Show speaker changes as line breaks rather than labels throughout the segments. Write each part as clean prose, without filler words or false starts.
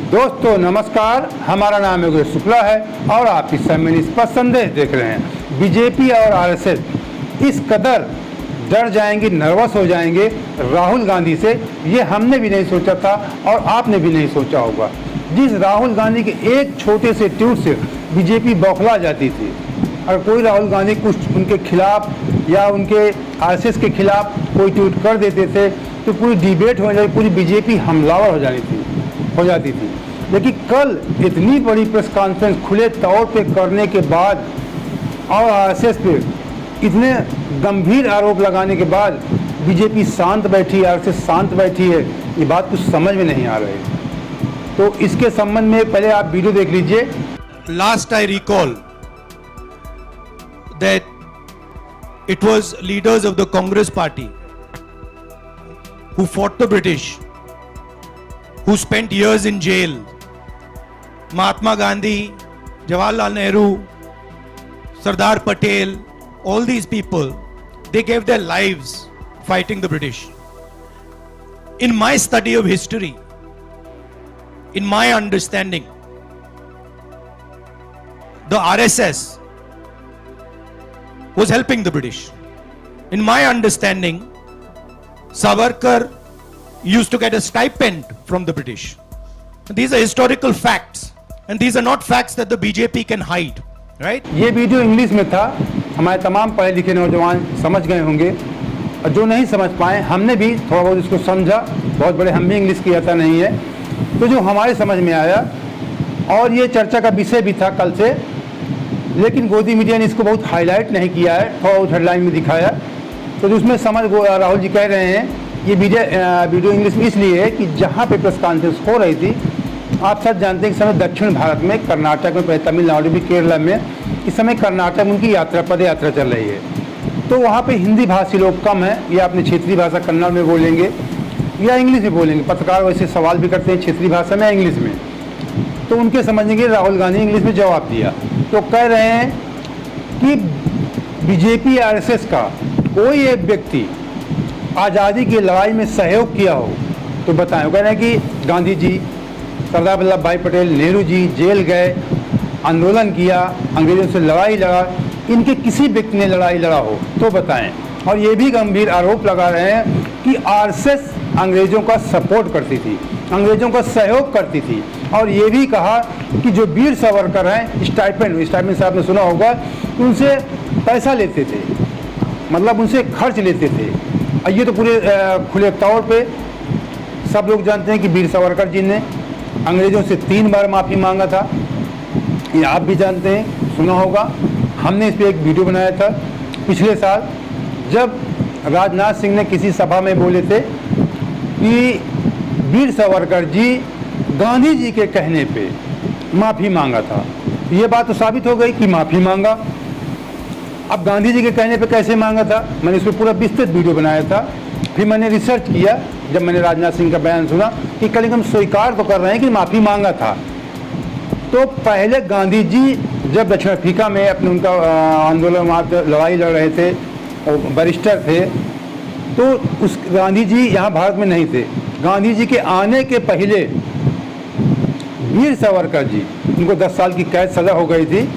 दोस्तों नमस्कार, हमारा नाम योगेश शुक्ला है और आप इस समय निष्पक्ष संदेश देख रहे हैं। बीजेपी और आरएसएस इस कदर डर जाएंगे, नर्वस हो जाएंगे राहुल गांधी से, ये हमने भी नहीं सोचा था और आपने भी नहीं सोचा होगा। जिस राहुल गांधी के एक छोटे से ट्वीट से बीजेपी बौखला जाती थी, अगर कोई राहुल गांधी कुछ उनके खिलाफ या उनके आरएसएस के खिलाफ कोई ट्वीट कर देते थे तो पूरी डिबेट हो जाती, पूरी बीजेपी हमलावर हो जाती थी। लेकिन कल इतनी बड़ी प्रेस कॉन्फ्रेंस खुले तौर पे करने के बाद और आरएसएस पे इतने गंभीर आरोप लगाने के बाद बीजेपी शांत बैठी, आरएसएस शांत बैठी है, ये बात कुछ समझ में नहीं आ रही। तो इसके संबंध में पहले आप वीडियो देख लीजिए।
Last I recall that it was leaders of the Congress party who fought the British, who spent years in jail. Mahatma Gandhi, Jawaharlal Nehru, Sardar Patel, all these people, they gave their lives fighting the British. In my study of history, in my understanding, the RSS was helping the British. In my understanding, Savarkar used to get a stipend from the British. These are historical facts, and these are not facts that the BJP can hide, right?
ये video English में था, हमारे तमाम पढ़े लिखे नौजवान समझ गए होंगे, और जो नहीं समझ पाए हमने भी थोड़ा बहुत इसको समझा, बहुत बड़े हम भी इंग्लिश की आता नहीं है, तो जो हमारे समझ में आया, और ये चर्चा का विषय भी था कल से, लेकिन गोदी मीडिया ने इसको बहुत हाईलाइट नहीं किया है, थोड़ा बहुत हेडलाइन में दिखाया। तो उसमें समझ राहुल जी कह रहे हैं ये वीडियो इंग्लिश में इसलिए है कि जहाँ पे प्रेस कॉन्फ्रेंस हो रही थी, आप सब जानते हैं कि समय दक्षिण भारत में, कर्नाटक में, तमिलनाडु भी, केरला में, इस समय कर्नाटक में उनकी पद यात्रा चल रही है। तो वहाँ पे हिंदी भाषी लोग कम हैं, या अपनी क्षेत्रीय भाषा कन्नड़ में बोलेंगे या इंग्लिश में बोलेंगे। पत्रकार वैसे सवाल भी करते हैं क्षेत्रीय भाषा में या इंग्लिश में, तो उनके समझने के राहुल गांधी इंग्लिश में जवाब दिया। तो कह रहे हैं कि बीजेपी आरएसएस का कोई एक व्यक्ति आज़ादी की लड़ाई में सहयोग किया हो तो बताएं। कह रहे हैं कि गांधी जी, सरदार वल्लभ भाई पटेल, नेहरू जी जेल गए, आंदोलन किया, अंग्रेज़ों से लड़ाई लड़ा, इनके किसी व्यक्ति ने लड़ाई लड़ा हो तो बताएं। और ये भी गंभीर आरोप लगा रहे हैं कि आरएसएस अंग्रेज़ों का सपोर्ट करती थी, अंग्रेज़ों का सहयोग करती थी। और ये भी कहा कि जो वीर सावरकर हैं, स्टाइपेंड से आपने सुना होगा, उनसे पैसा लेते थे, मतलब उनसे खर्च लेते थे। और ये तो पूरे खुले तौर पे सब लोग जानते हैं कि वीर सावरकर जी ने अंग्रेज़ों से 3 बार माफ़ी मांगा था, ये आप भी जानते हैं, सुना होगा। हमने इस पर एक वीडियो बनाया था पिछले साल, जब राजनाथ सिंह ने किसी सभा में बोले थे कि वीर सावरकर जी गांधी जी के कहने पे माफ़ी मांगा था। ये बात तो साबित हो गई कि माफ़ी मांगा। अब गांधी जी के कहने पे कैसे मांगा था, मैंने इस पर पूरा विस्तृत वीडियो बनाया था। फिर मैंने रिसर्च किया, जब मैंने राजनाथ सिंह का बयान सुना कि कल हम स्वीकार तो कर रहे हैं कि माफ़ी मांगा था। तो पहले गांधी जी जब दक्षिण अफ्रीका में अपने उनका आंदोलन, वहाँ लड़ाई लड़ रहे थे और बैरिस्टर थे, तो उस गांधी जी यहाँ भारत में नहीं थे। गांधी जी के आने के पहले वीर सावरकर जी, उनको 10 साल की कैद सज़ा हो गई थी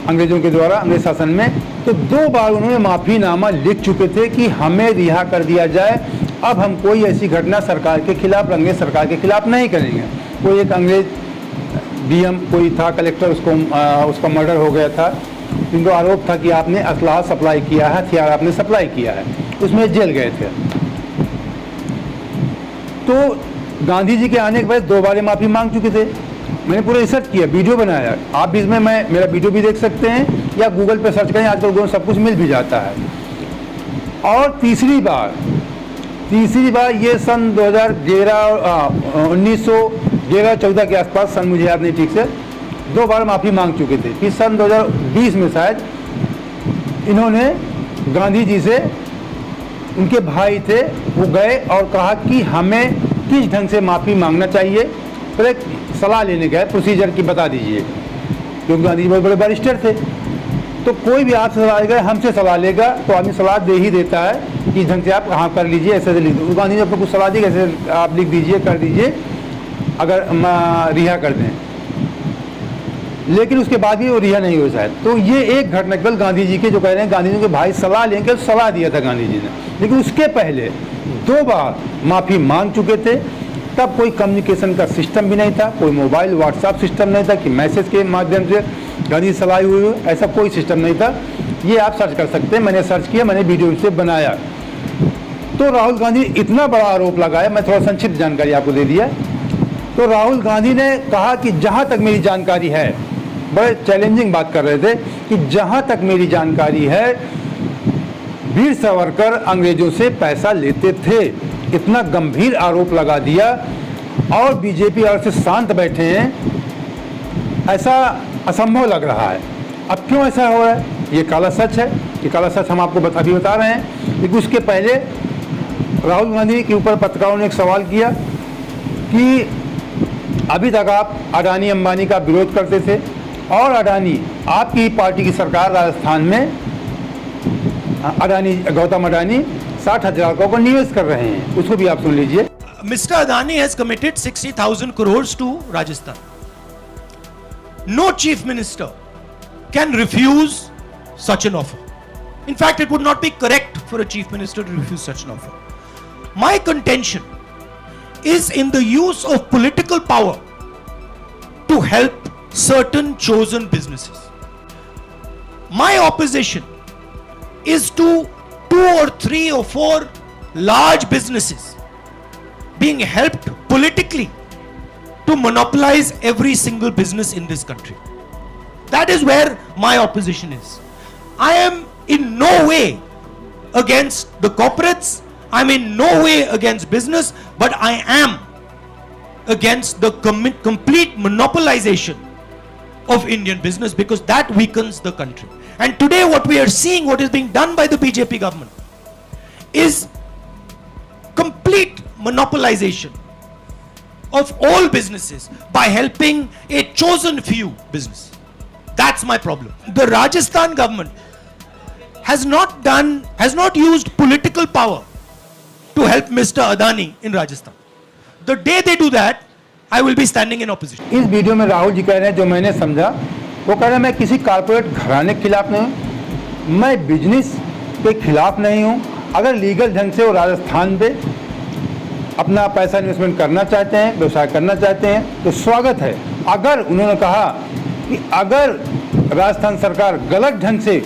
अंग्रेज़ों के द्वारा, अंग्रेज शासन में। तो 2 बार उन्होंने माफ़ीनामा लिख चुके थे कि हमें रिहा कर दिया जाए, अब हम कोई ऐसी घटना सरकार के खिलाफ, अंग्रेज सरकार के खिलाफ नहीं करेंगे। कोई एक अंग्रेज डीएम कोई था, कलेक्टर, उसका मर्डर हो गया था, इनको आरोप था कि आपने असलाह सप्लाई किया है, हथियार आपने सप्लाई किया है, उसमें जेल गए थे। तो गांधी जी के आने के बाद 2 बार माफ़ी मांग चुके थे। मैंने पूरा रिसर्च किया, वीडियो बनाया, आप भी इसमें मेरा वीडियो भी देख सकते हैं या गूगल पे सर्च करें, आजकल गूगल सब कुछ मिल भी जाता है। और तीसरी बार ये सन 1911-14 के आसपास, सन मुझे याद नहीं ठीक से, 2 बार माफ़ी मांग चुके थे। फिर सन 2020 में शायद इन्होंने गांधी जी से, उनके भाई थे, वो गए और कहा कि हमें किस ढंग से माफ़ी मांगना चाहिए, तो एक सलाह लेने गए, प्रोसीजर की बता दीजिए, क्योंकि गांधी जी बहुत बड़े बैरिस्टर थे। तो कोई भी आपसे सलाह लेगा, हमसे सलाह लेगा तो आदमी सलाह दे ही देता है कि ढंग से आप हाँ कर लीजिए, ऐसे लिख दो। गांधी जी आपको कुछ सलाह दी, ऐसे आप लिख दीजिए, कर दीजिए। अगर रिहा कर दें, लेकिन उसके बाद भी वो रिहा नहीं हो शायद। तो ये एक घटना केवल गांधी जी के जो कह रहे हैं, गांधी जी के भाई सलाह लेंगे, सलाह दिया था गांधी जी ने, लेकिन उसके पहले 2 बार माफ़ी मांग चुके थे। तब कोई कम्युनिकेशन का सिस्टम भी नहीं था, कोई मोबाइल व्हाट्सएप सिस्टम नहीं था कि मैसेज के माध्यम से गांधी जी सलाह हुई हो, ऐसा कोई सिस्टम नहीं था। ये आप सर्च कर सकते हैं, मैंने सर्च किया, मैंने वीडियो से बनाया। तो राहुल गांधी इतना बड़ा आरोप लगाया, मैं थोड़ा संक्षिप्त जानकारी आपको दे दिया। तो राहुल गांधी ने कहा कि जहाँ तक मेरी जानकारी है, बड़े चैलेंजिंग बात कर रहे थे कि जहाँ तक मेरी जानकारी है वीर सावरकर अंग्रेजों से पैसा लेते थे। इतना गंभीर आरोप लगा दिया और बीजेपी और से शांत बैठे हैं, ऐसा असंभव लग रहा है। अब क्यों ऐसा हो रहा है? ये काला सच है, ये काला सच हम आपको अभी बता रहे हैं। लेकिन उसके पहले राहुल गांधी के ऊपर पत्रकारों ने एक सवाल किया कि अभी तक आप अडानी अंबानी का विरोध करते थे और अडानी, आपकी पार्टी की सरकार राजस्थान में अडानी, गौतम अडानी 60,000 करोड़ का निवेश कर रहे हैं, उसको भी आप सुन लीजिए।
Mr. Adani has committed 60,000 crores to Rajasthan. No chief minister can refuse such an offer. In fact, it would not be correct for a chief minister to refuse such an offer. My contention is in the use of political power to help certain chosen businesses. My opposition is to 2 or 3 or 4 large businesses being helped politically to monopolize every single business in this country. That is where my opposition is. I am in no way against the corporates, I'm in no way against business, but I am against the complete monopolization of Indian business, because that weakens the country. And today what we are seeing, what is being done by the BJP government, is complete monopolization of all businesses by helping a chosen few businesses. That's my problem. The Rajasthan government has not used political power to help Mr. Adani in Rajasthan. The day they do that, I will be standing in opposition.
इस video में राहुल जी कह रहे हैं, जो मैंने समझा, वो कह रहे हैं मैं किसी कारपोरेट घराने के खिलाफ नहीं हूँ, मैं बिजनेस के खिलाफ नहीं हूँ। अगर लीगल ढंग से वो राजस्थान पे अपना पैसा इन्वेस्टमेंट करना चाहते हैं, व्यवसाय करना चाहते हैं, तो स्वागत है। अगर उन्होंने कहा कि अगर राजस्थान सरकार गलत ढंग से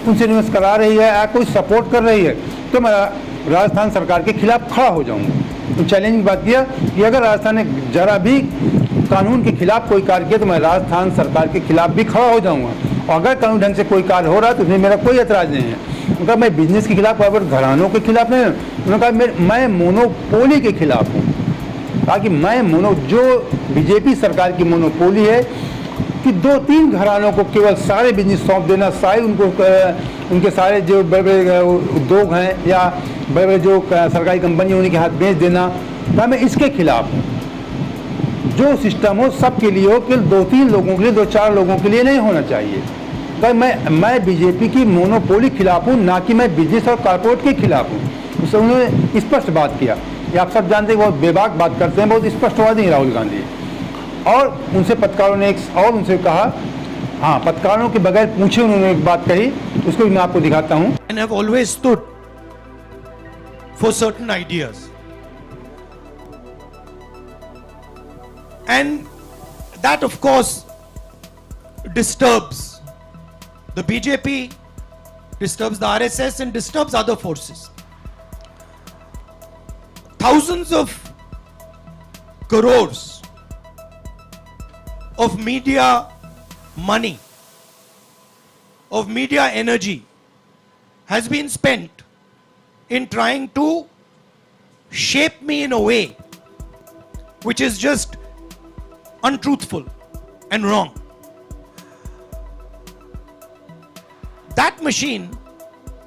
उनसे इन्वेस्ट करा रही है या कोई सपोर्ट कर रही है, तो मैं राजस्थान सरकार के खिलाफ खड़ा हो जाऊंगा। तो चैलेंजिंग बात किया कि अगर राजस्थान ने जरा भी कानून के खिलाफ कोई कार्य किया तो मैं राजस्थान सरकार के खिलाफ भी खड़ा हो जाऊंगा, और अगर कानून ढंग से कोई कार्य हो रहा है तो उसमें मेरा कोई एतराज़ नहीं है। उन्होंने कहा मैं बिजनेस के खिलाफ, और घरानों के खिलाफ नहीं। उन्होंने कहा मैं मोनोपोली के खिलाफ हूँ, ताकि मैं जो बीजेपी सरकार की मोनोपोली है कि 2-3 घरानों को केवल सारे बिजनेस सौंप देना, सारे उनके सारे जो बड़े बड़े उद्योग हैं या बड़े बड़े जो सरकारी कंपनी उन्हीं के हाथ बेच देना, तो मैं इसके खिलाफ हूँ। जो सिस्टम हो सबके लिए हो, केवल 2-3 लोगों के लिए, 2-4 लोगों के लिए नहीं होना चाहिए। तो मैं बीजेपी की मोनोपोली खिलाफ हूँ, ना कि मैं बिजनेस और कॉर्पोरेट के खिलाफ हूँ। उससे उन्होंने स्पष्ट बात किया। ये आप सब जानते हैं, बहुत बेबाक बात करते हैं, बहुत स्पष्टवादी राहुल गांधी। और उनसे पत्रकारों ने उनसे कहा, हाँ, पत्रकारों के बगैर पूछे उन्होंने एक बात कही, उसको भी मैं आपको दिखाता हूँ।
And have always stood for certain ideas, and that of course disturbs the BJP, disturbs the RSS, and disturbs other forces. Thousands of crores of media money, of media energy has been spent in trying to shape me in a way which is just untruthful and wrong. That machine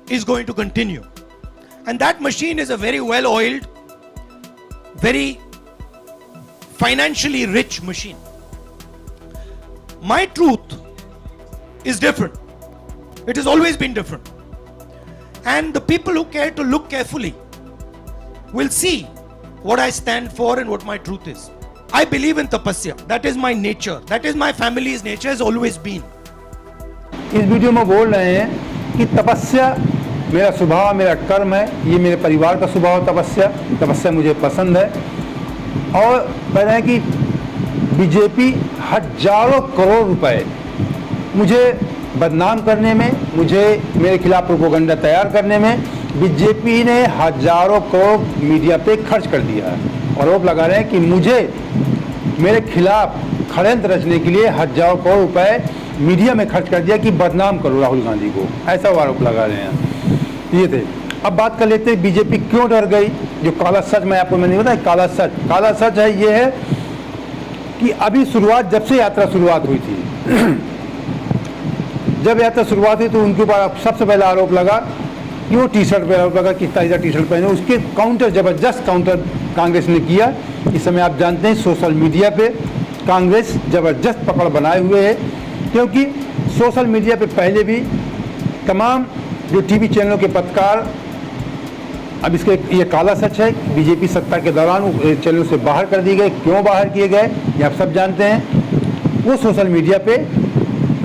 is going to continue, and that machine is a very well-oiled, very financially rich machine. My truth is different. It has always been different. And the people who care to look carefully will see what I stand for and what my truth is. I believe in tapasya. That is my nature. That is my family's nature, has always been.
इस video में बोल रहे हैं कि तपस्या मेरा स्वभाव, मेरा कर्म है, ये मेरे परिवार का स्वभाव तपस्या मुझे पसंद है। और कह रहे हैं कि बीजेपी हजारों करोड़ रुपए मुझे बदनाम करने में, मुझे मेरे खिलाफ प्रोपेगेंडा तैयार करने में बीजेपी ने हजारों करोड़ मीडिया पे खर्च कर दिया है। आरोप लगा रहे हैं कि मुझे मेरे खिलाफ षड्यंत्र रचने के लिए हजारों करोड़ रुपए मीडिया में खर्च कर दिया कि बदनाम करो राहुल गांधी को, ऐसा वो आरोप लगा रहे हैं। ये थे। अब बात कर लेते हैं बीजेपी क्यों डर गई। जो काला सच मैंने बताया, काला सच है ये है कि अभी शुरुआत, जब से यात्रा शुरुआत हुई थी जब यात्रा शुरुआत हुई तो उनके ऊपर सबसे पहला आरोप लगा कि वो टी शर्ट पे आरोप लगा कि ताज़ा टी शर्ट पहने। उसके काउंटर, जबरदस्त काउंटर कांग्रेस ने किया। इस समय आप जानते हैं सोशल मीडिया पे कांग्रेस जबरदस्त पकड़ बनाए हुए है, क्योंकि सोशल मीडिया पे पहले भी तमाम जो टीवी चैनलों के पत्रकार, अब इसके ये काला सच है, बीजेपी सत्ता के दौरान चैनलों से बाहर कर दिए गए। क्यों बाहर किए गए ये आप सब जानते हैं। वो सोशल मीडिया पे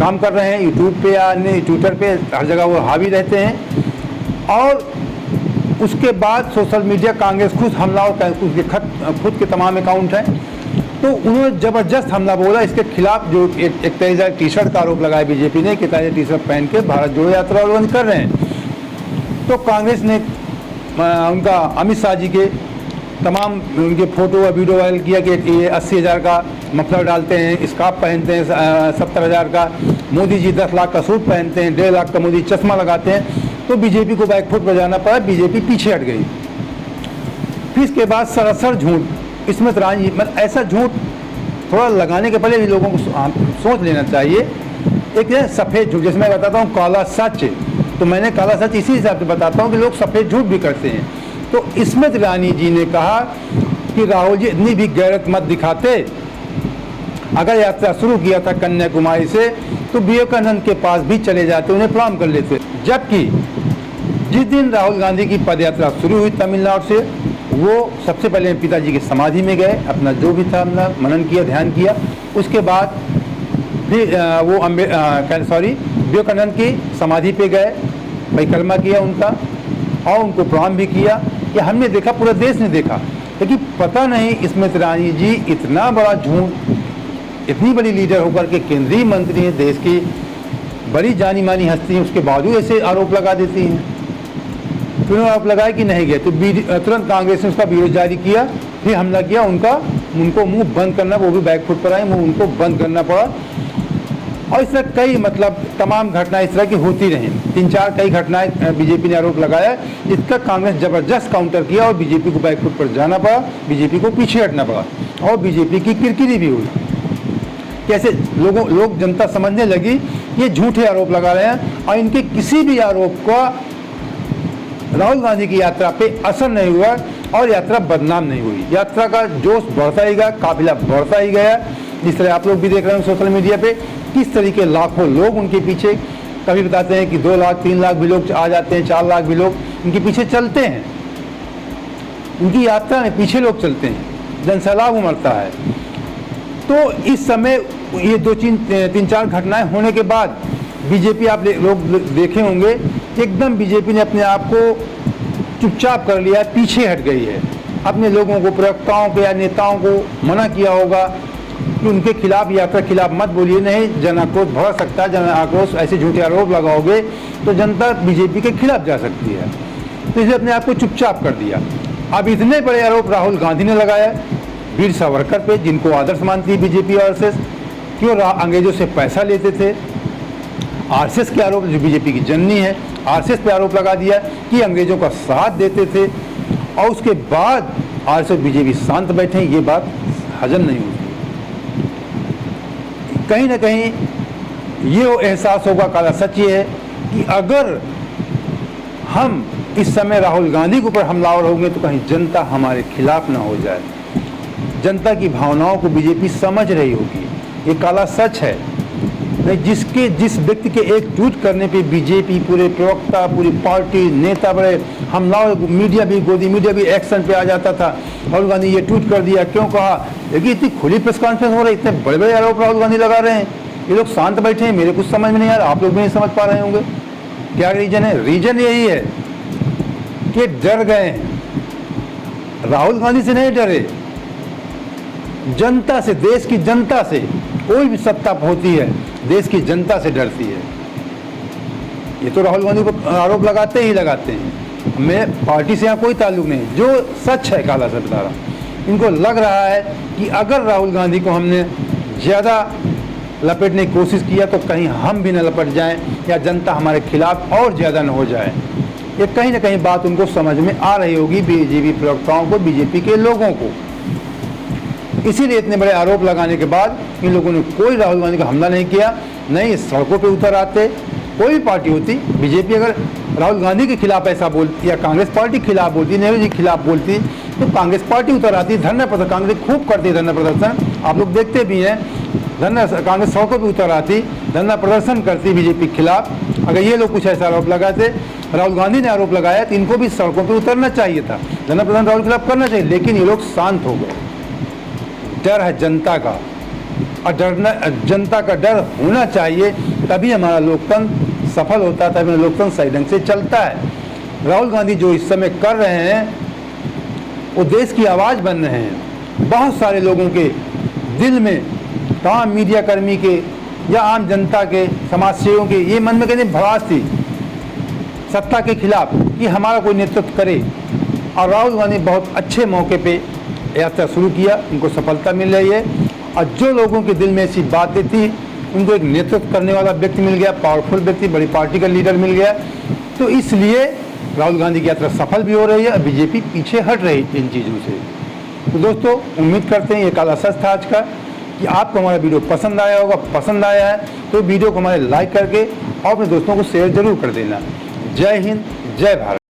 काम कर रहे हैं, यूट्यूब पे या अन्य ट्विटर पे, हर जगह वो हावी रहते हैं। और उसके बाद सोशल मीडिया कांग्रेस खुद हमला, और उसके खुद के तमाम अकाउंट हैं, तो उन्होंने ज़बरदस्त हमला बोला इसके खिलाफ। जो एक तेजा टी शर्ट का आरोप लगाया बीजेपी ने कि तेजा टी शर्ट पहन के भारत जोड़ो यात्रा आंदोलन कर रहे हैं। तो कांग्रेस ने उनका अमित शाह जी के तमाम उनके फोटो और वीडियो वायरल किया कि ये 80,000 का मफलर डालते हैं, स्कार्फ पहनते हैं 70,000 का, मोदी जी 10 लाख का सूट पहनते हैं, 1.5 लाख का मोदी चश्मा लगाते हैं। तो बीजेपी को बैकफुट पर जाना पड़ा, बीजेपी पीछे हट गई। फिर इसके बाद सरासर झूठ, स्मृति ईरानी, मतलब ऐसा झूठ थोड़ा लगाने के पहले भी लोगों को सोच लेना चाहिए। एक है सफ़ेद झूठ, जैसे मैं बताता हूँ काला सच, तो मैंने काला सच इसी हिसाब से बताता हूँ कि लोग सफ़ेद झूठ भी करते हैं। तो स्मृति ईरानी जी ने कहा कि राहुल जी इतनी भी गैरत मत दिखाते, अगर यात्रा शुरू किया था कन्याकुमारी से तो विवेकानंद के पास भी चले जाते, उन्हें प्रणाम कर लेते। जबकि जिस दिन राहुल गांधी की पदयात्रा शुरू हुई तमिलनाडु से, वो सबसे पहले पिताजी की समाधि में गए, अपना जो भी था अपना मनन किया, ध्यान किया। उसके बाद फिर वो विवेकानंद की समाधि पे गए, परिक्रमा किया उनका और उनको प्रणाम भी किया। ये हमने देखा, पूरा देश ने देखा। लेकिन पता नहीं स्मृति ईरानी जी इतना बड़ा झूठ, इतनी बड़ी लीडर होकर के केंद्रीय मंत्री हैं, देश की बड़ी जानी मानी हस्ती हैं, उसके बावजूद ऐसे आरोप लगा देती हैं। फिर आरोप लगाया कि नहीं गए तो तुरंत कांग्रेस ने उसका विरोध जारी किया, फिर हमला किया। उनको मुंह बंद करना, वो भी बैकफुट पर आए, मुंह उनको बंद करना पड़ा। और इस तरह कई तमाम घटनाएं इस तरह की होती रहीं। 3-4 कई घटनाएं बीजेपी ने आरोप लगाया, इसका कांग्रेस जबरदस्त काउंटर किया और बीजेपी को बैकफुट पर जाना पड़ा, बीजेपी को पीछे हटना पड़ा और बीजेपी की किरकिरी भी हुई। कैसे लोग जनता समझने लगी ये झूठे आरोप लगा रहे हैं और इनके किसी भी आरोप का राहुल गांधी की यात्रा पे असर नहीं हुआ और यात्रा बदनाम नहीं हुई। यात्रा का जोश बढ़ता ही गया, काफिला बढ़ता ही गया। जिस तरह आप लोग भी देख रहे हैं सोशल मीडिया पे किस तरीके लाखों लोग उनके पीछे, कभी बताते हैं कि 2 लाख 3 लाख भी लोग आ जाते हैं, 4 लाख भी लोग उनके पीछे चलते हैं। उनकी यात्रा में पीछे लोग चलते हैं, जनसैलाब उमड़ता है। तो इस समय ये 3-4 घटनाएं होने के बाद बीजेपी, आप लोग देखे होंगे, एकदम बीजेपी ने अपने आप को चुपचाप कर लिया, पीछे हट गई है। अपने लोगों को, प्रवक्ताओं को या नेताओं को मना किया होगा कि उनके खिलाफ, यात्रा खिलाफ मत बोलिए, नहीं जन आक्रोश भड़क सकता है, जन आक्रोश ऐसे झूठे आरोप लगाओगे तो जनता बीजेपी के खिलाफ जा सकती है। तो इसलिए अपने आप को चुपचाप कर दिया। अब इतने बड़े आरोप राहुल गांधी ने लगाया वीर सावरकर पे, जिनको आदर्श मानती है बीजेपी और आरएसएस, कि वो अंग्रेजों से पैसा लेते थे। आरएसएस के आरोप, जो बीजेपी की जननी है, आरएसएस पे आरोप लगा दिया कि अंग्रेजों का साथ देते थे और उसके बाद आरएसएस बीजेपी शांत बैठे। ये बात हजम नहीं हुई। कहीं ना कहीं ये एहसास होगा, काला सच ये है कि अगर हम इस समय राहुल गांधी के ऊपर हमलावर होंगे तो कहीं जनता हमारे खिलाफ ना हो जाए। जनता की भावनाओं को बीजेपी समझ रही होगी, ये काला सच है। नहीं, जिस व्यक्ति के एक ट्वीट करने पे बीजेपी, पूरे प्रवक्ता, पूरी पार्टी, नेता, बड़े हमलावर, मीडिया भी एक्शन पे आ जाता था। राहुल गांधी ये ट्वीट कर दिया, क्यों कहा? देखिए इतनी खुली प्रेस कॉन्फ्रेंस हो रही है, इतने बड़े बड़े आरोप राहुल गांधी लगा रहे हैं, ये लोग शांत बैठे हैं, मेरे कुछ समझ में नहीं आ रहा, आप लोग भी नहीं समझ पा रहे होंगे क्या रीजन है। रीजन यही है कि डर गए हैं। राहुल गांधी से नहीं डरे, जनता से, देश की जनता से। कोई भी सत्ता होती है देश की जनता से डरती है। ये तो राहुल गांधी को आरोप लगाते ही लगाते हैं, मैं पार्टी से यहाँ कोई ताल्लुक नहीं। जो सच है काला से बता रहा, इनको लग रहा है कि अगर राहुल गांधी को हमने ज़्यादा लपेटने की कोशिश किया तो कहीं हम भी न लपट जाएं या जनता हमारे खिलाफ और ज़्यादा न हो जाए। ये कहीं ना कहीं बात उनको समझ में आ रही होगी, बीजेपी प्रवक्ताओं को, बीजेपी के लोगों को। इसीलिए इतने बड़े आरोप लगाने के बाद इन लोगों ने कोई राहुल गांधी का हमला नहीं किया, नहीं सड़कों पे उतर आते। कोई भी पार्टी होती, बीजेपी अगर राहुल गांधी के खिलाफ ऐसा बोलती या कांग्रेस पार्टी के खिलाफ बोलती, नेहरू जी के खिलाफ बोलती, तो कांग्रेस पार्टी उतर आती, धरना प्रदर्शन, कांग्रेस खूब करती है धरना प्रदर्शन, आप लोग देखते भी हैं, कांग्रेस सड़कों पर उतर आती, धरना प्रदर्शन करती बीजेपी के खिलाफ। अगर ये लोग कुछ ऐसा आरोप लगाते, राहुल गांधी ने आरोप लगाया, तो इनको भी सड़कों पर उतरना चाहिए था, धरना प्रदर्शन राहुल के खिलाफ करना चाहिए, लेकिन ये लोग शांत हो गए। डर है जनता का, और जनता का डर होना चाहिए, तभी हमारा लोकतंत्र सफल होता है, तभी लोकतंत्र सही ढंग से चलता है। राहुल गांधी जो इस समय कर रहे हैं वो देश की आवाज़ बन रहे हैं। बहुत सारे लोगों के दिल में, तमाम मीडिया कर्मी के या आम जनता के, समाज सेवियों के, ये मन में कहते भड़ास थी सत्ता के खिलाफ कि हमारा कोई नेतृत्व करे, और राहुल गांधी बहुत अच्छे मौके पे यात्रा शुरू किया, उनको सफलता मिल रही है। और जो लोगों के दिल में ऐसी बातें थी, उनको एक नेतृत्व करने वाला व्यक्ति मिल गया, पावरफुल व्यक्ति, बड़ी पार्टी का लीडर मिल गया, तो इसलिए राहुल गांधी की यात्रा सफल भी हो रही है और बीजेपी पीछे हट रही इन चीज़ों से। तो दोस्तों, उम्मीद करते हैं ये काला सच था आज का, कि आपको हमारा वीडियो पसंद आया होगा। पसंद आया है तो वीडियो को हमारे लाइक करके और अपने दोस्तों को शेयर जरूर कर देना। जय हिंद, जय भारत।